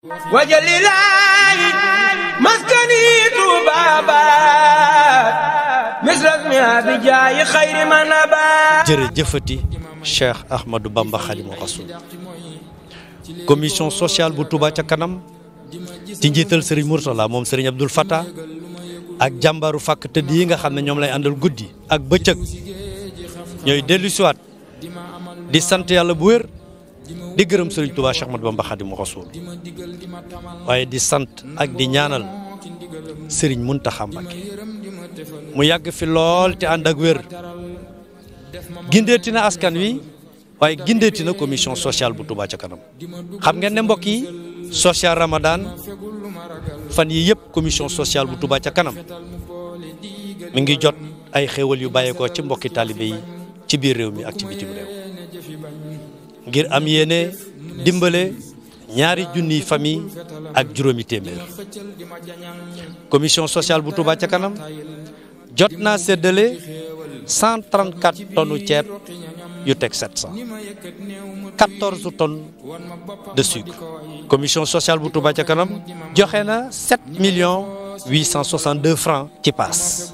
wajalilaahi maskani tuubaabaat misrasmi abijaayi xayri man abaat. jërëjëfati Cheikh Ahmadou Bamba Khadimu Rasul commission sociale bu Touba ca kanam ci njiital Serigne Mourtala moom Serigne Abdoul Fattah ak jàmbaaru fàkk tëdd yi nga xam ne ñoom lay àndal guddi ak bëccëg ñooy dellu siwaat di sant yàlla bu wér di gërëm Serigne Touba Cheikh Ahmadou Bamba Khadimu Rasul waaye di sant ak di ñaanal Serigne Mountakha Mbacké mu yàgg fi lool te ànd ak wér gindeeti na askan wi waaye gindeeti na commission sociale bu Touba ca kanam xam ngeen ne mbokk yi social Ramadan fan yi yëpp commission sociale bu Touba ca kanam mi ngi jot ay xéewal yu bàyyeekoo ci mbokki taalibe yi ci biir réew mi ak ci bitim réew ngir am yéene dimbale ñaari junniy famille ak juróomi téeméer commission sociale bu Touba ca kanam jot naa séddale 134 tonnes ceeb yu teg 700 14 tonnes de sucre commission sociale bu Touba ca kanam joxe na 7 millions 862 francs ci paas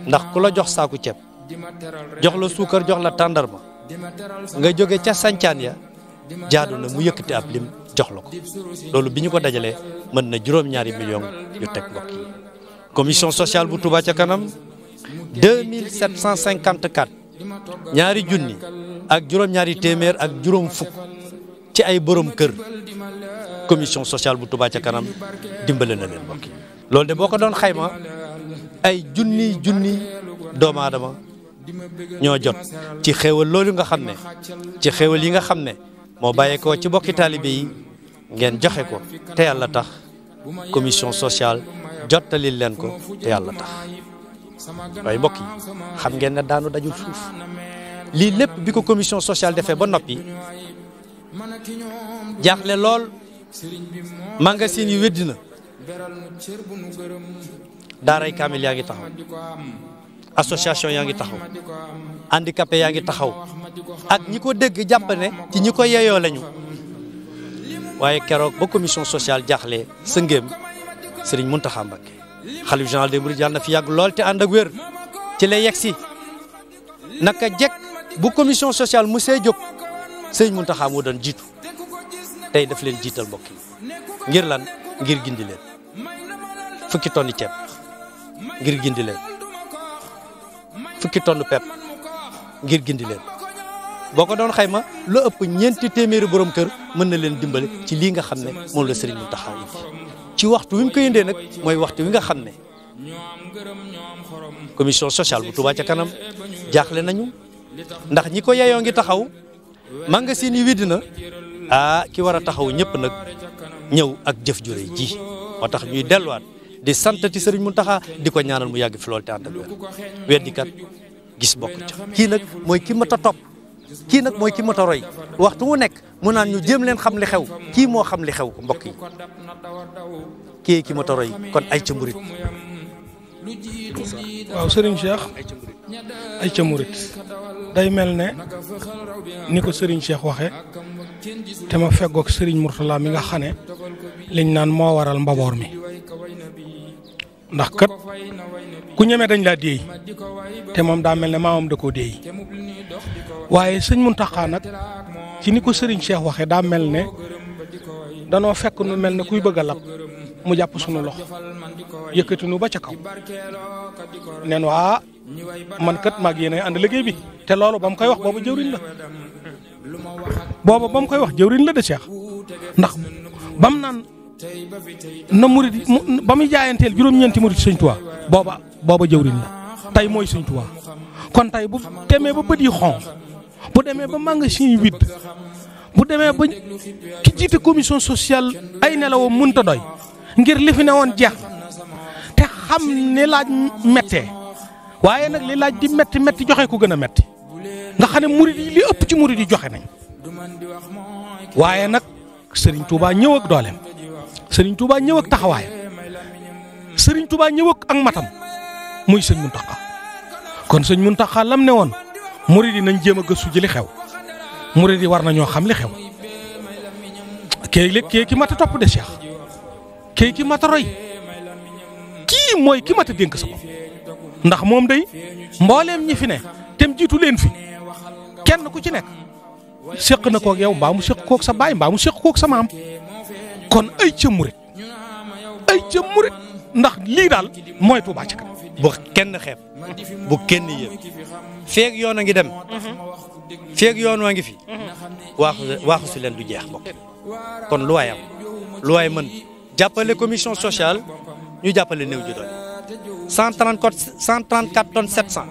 ndax ku la jox saaku ceeb jox la suukar jox la tàndarma nga jóge ca sancaan ya jaadu na mu yëkkati ab lim jox la ko loolu bi ñu ko dajalee mën na juróom-ñaari millions yu teg mbokk yi commission sociale bu Touba ca kanam 2754 ñaari junni ak juróom-ñaari téeméer ak juróom fukk ci ay borom kër commission sociale bu Touba ca kanam dimbale na leen mbokk yi loolu de boo ko doon xayma ay junni doomu aadama ñoo jot ci xéewal loolu nga xam ne ci xéewal yi nga xam ne moo bàyyeekoo ci bokki taalibe yi ngeen joxe ko te yàlla tax commission sociale jottali leen ko te yàlla tax waaye mbokk yi xam ngeen ne daanu dajul suuf lii lépp bi ko commission sociale defee ba noppi jaaxle lool magasin yi weddi na daaray kaamil yaa ngi taxaw association yaa ngi taxaw handicapé yaa ngi taxaw ak ñi ko dégg jàpp ne ci ñi ko yeyoo lañu waaye keroog ba commission sociale jaaxlee sa ngéem Serigne Mountakha Mbacké xalif général des mourides yàlla na fi yàgg lool te ànd ak wér ci lay yegg si naka jekk bu commission sociale mu see jóg Serigne Mountakha moo doon jiitu tey daf leen jiital mbokk yi ngir lan ngir gindi leen fukki tonni ceeb ngir gindi leen fukki tonn pepp ngir gindi leen boo ko doon xayma lu ëpp ñeenti téeméeri borom kër mën na leen dimbale ci lii nga xam ne moom la Serigne Mountakha indi ci waxtu wi mu ko indee nag mooy waxtu wi nga xam ne commission sociale bu Touba ca kanam jaaxle nañu ndax ñi ko yeyoo ngi taxaw magasin yi widd na ki war a taxaw ñëpp nag ñëw ak jëf ju rëy ji moo tax ñuy delluwaat di santati Serigne Mountakha di ko ñaanal mu yàgg fi lool te ànd ak wér weddikat gis bokk ca kii nag mooy ki mat a topp kii nag mooy ki mat a roy waxtu wu nekk mu naan ñu jéem leen xam li xew kii moo xam li xew mbokk yi kii ki mat a roy kon ay ca murit waaw Serigne Cheikh ay ca murit day mel ne ni ko Serigne Cheikh waxe te ma feggoog Serigne Mourtala mi nga xam ne liñ naan moo waral mbaboor mi ndax kat ku ñeme dañ laa déey te moom daa mel ne maamam da koo déey waaye sëñ Mountakha nag ci ni ko Serigne Cheikh waxee daa mel ne danoo fekk nu mel ne kuy bëgg a lab mu jàpp sunu loxo yëkkati nu ba ca kaw neen waa man kat maag yéen a ànd liggéey bi te loolu ba mu koy wax booba jëwriñ la booba ba mu koy wax jëwriñ la de Cheikh ndax bam naan na murid ba muy jaayanteel juróom-ñeenti murid sëñ Tuubaa booba jëwriñ la tey mooy sëñ Tuubaa kon tey bu demee ba bët yi xonq bu demee ba magasin yi widd bu demee ba ki jiite commission sociale ay nelawam mënta doy ngir li fi ne woon jeex te xam ne laaj méttee waaye nag li laaj di métti joxe ko gën a métti nga xam ne murid yi li ëpp ci murid yi joxe nañ waaye nag Serigne Touba ñëw ak dooleem Serigne Touba ñëw ak taxawaayam Serigne Touba ñëw ak matam muy sëñ Mountakha kon sëñ Mountakha lam ne woon murid yi nañ jéem a gëstu ji li xew murid yi war nañoo xam li xew kii ki mat a topp de Cheikh kii ki mat a roy kii mooy ki mat a dénk sa bopp ndax moom day mbooleem ñi fi ne tem jiitu leen fi kenn ku ci nekk séq na koog yow mbaa mu séq koog sa baay mbaa mu séq koog sa maam kon ay ca murit ndax lii daal mooy Touba ca kanam. bu kenn xeeb bu kenn yéem feeg yoon a ngi dem feeg yoon waa ngi fi waaxu si leen du jeex mbokk kon lu waay am lu waay mën jàppale commission sociale ñu jàppale néew ji doon 134 tonnes 700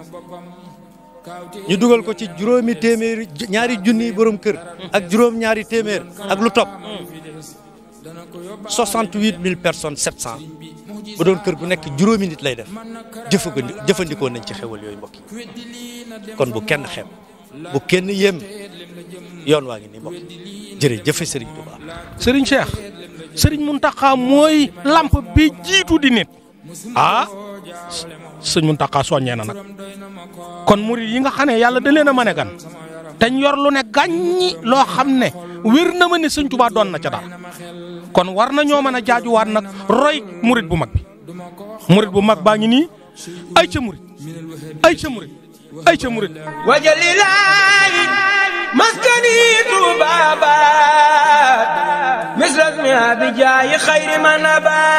ñu dugal ko ci juróomi téeméeri ñaari junni borom kër ak juróom ñaari téeméer ak lu topp 68 000 personnes 700 bu doon kër gu nekk juróomi nit lay def jëfandikoo nañ ci xewal yooyu mbokk yi kon bu kenn xeeb bu kenn yéem yoon waa ngi nii mbokk jërëjëf Serigne Touba. Serigne Cheikh Serigne Mountakha mooy lamp bi jiitu di nit sëñ Mountakha soññee na nag kon murid yi nga xam ne yàlla da leen a mën a gan te yor lu ne gàññi loo xam ne wér na ma ne sëñ Touba doon na ca daal kon war na ñoo mën a jaajuwaat nag roy murid bu mag bi murid bu mag baa ngi nii ay ca murid wajalilaayi maskani Touba baat misras mi abijaayi xayri man abaat